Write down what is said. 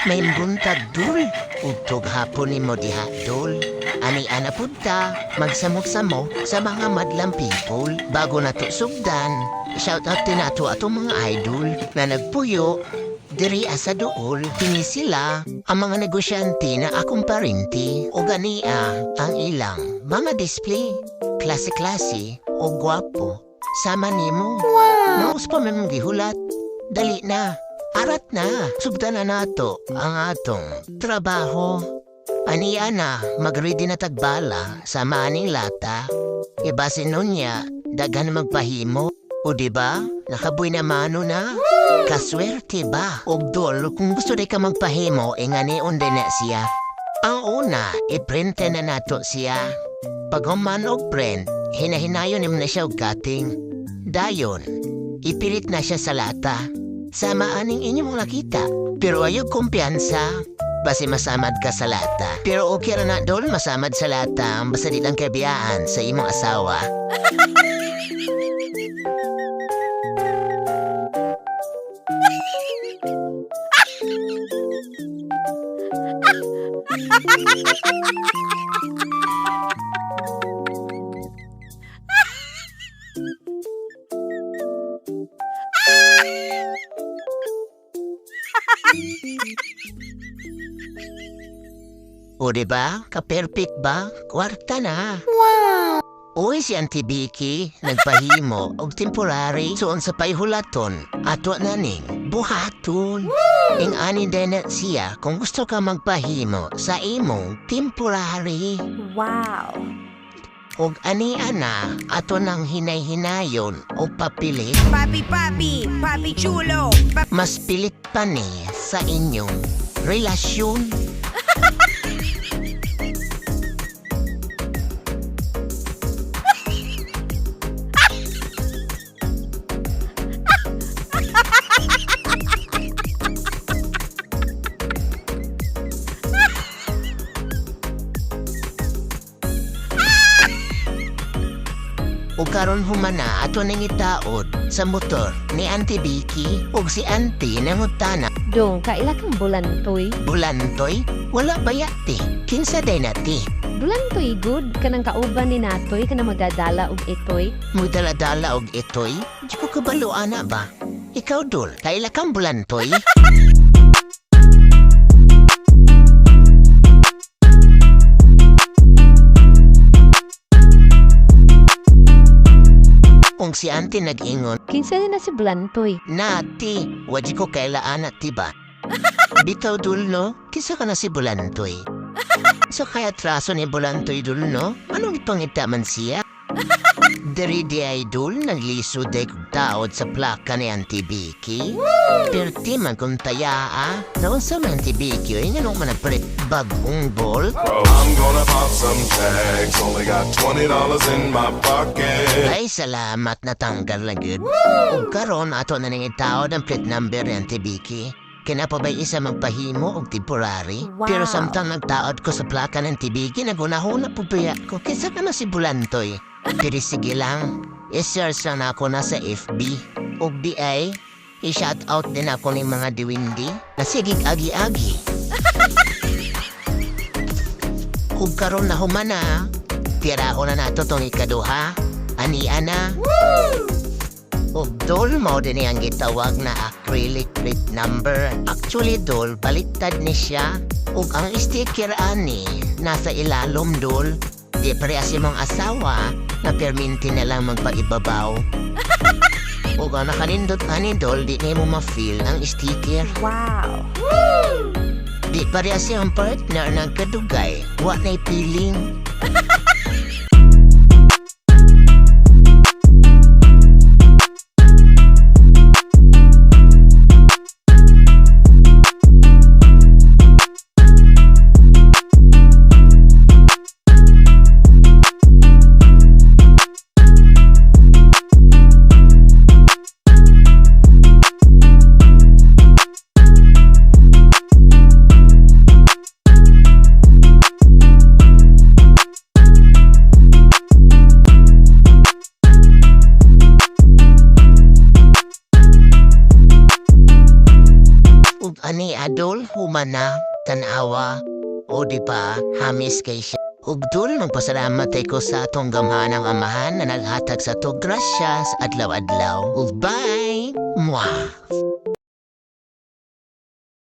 may buntag dul. Ugtog hapon ni mo diha dul. Ani ana punta, magsamok-samok sa mga madlang people. Bago na to sugdan, shout out din nato atong mga idol na nagpuyo. Diri asa dool, kini sila ang mga negosyante na akong parinti o gania ang ilang mga display. Klase-klase o gwapo. Sama nimo. Wow! Naus pa memang gihulat. Dali na. Arat na. Sugdan na nato ang atong trabaho. Aniya na, mag-ready na tagbala sa maning lata. Ibasin nun niya, dagan magpahimo. O diba, nakabuy na mano na. Kaswerte ba? Og dol, kung gusto di ka magpahimo, ingani unde na siya. Ang una, iprinte na nato siya. Pag human og print, hinahinayon na siya og cutting. Dayon, ipilit na siya sa lata. Sama aning inyong nakita. Pero ayaw kumpiyansa. Basi masamad ka sa lata. Pero okay na dol, masamad sa lata. Basta di lang kabiyaan sa imong asawa. O diba? Ka-perfect ba? Kwarta na. Wow! Uy si Auntie Vicky, nagpahimo og temporary suon sa payhulaton. Ato na ning buhaton. Ing ani din na siya kung gusto ka magpahimo sa imong temporary. Wow! Og ani ana, ato nang hinay-hinayon o papilit. Papi, papi, papi chulo. Mas pilit pa ni sa inyong relasyon. O karon humana ato nang itaod sa motor ni Auntie Vicky ug si Auntie nangutana. Dong, kaila kang bulantoy. Bulantoy? Wala ba yati? Kinsa day nati? Bulantoy good, kanang kauban ni Natoy, kanang magdadala og itoy. Magdala-dala og itoy? Di ko kabalo ana ba? Ikaw dol, kaila kang bulantoy? Kung si Auntie nag-ingon, Kinsa din na si bulantoy. Nati, wadi ko kailaan at tiba. Bitaw dulno, kisa ka na si Bulantoy. So kaya traso ni Bulantoy dulno, anong ipangita man siya? Dari di ay dul, nagliso de kong taod sa plaka ni Auntie Vicky. Perti man kong tayaa, naon sa mga Auntie Vicky, ay nanong managpalit bagong bol. I'm gonna pop some tags. Only got $20 in my pocket. Ay, salamat natanggal na good. Ug karon ato na nang itaod ang plate number ni Auntie Vicky. Kinapabay isa magpahimo og temporary. Wow. Pero samtang nagtaod ko sa plaka ng Auntie Vicky, nagunahuna po biya ko. Kisa ka na si Bulantoy. Pero sige lang, i-search lang ako na sa FB. Ug di ay, i-shoutout din ako ng mga diwindi na sigig agi-agi. Ug karon na humana, tiraho na nato tong ikaduha. Ania na. Og dol mo din ang gitawag na acrylic plate number. Actually dol, baliktad ni siya. Ug ang sticker ani, nasa ilalom dol. Di parehas imong asawa na perminti na lang magpaibabaw. Ug ang nakalindot ani dol, di na mo ma-feel ang sticker. Wow! Di parehas yung partner ng kadugay. Wa na'y feeling. human na, tanawa. O di ba, hamis kay siya. Ug dul magpasalamat ko sa atong gamhanang amahan na naghatag sa to grasyas adlaw-adlaw. Ug bye! Mwah!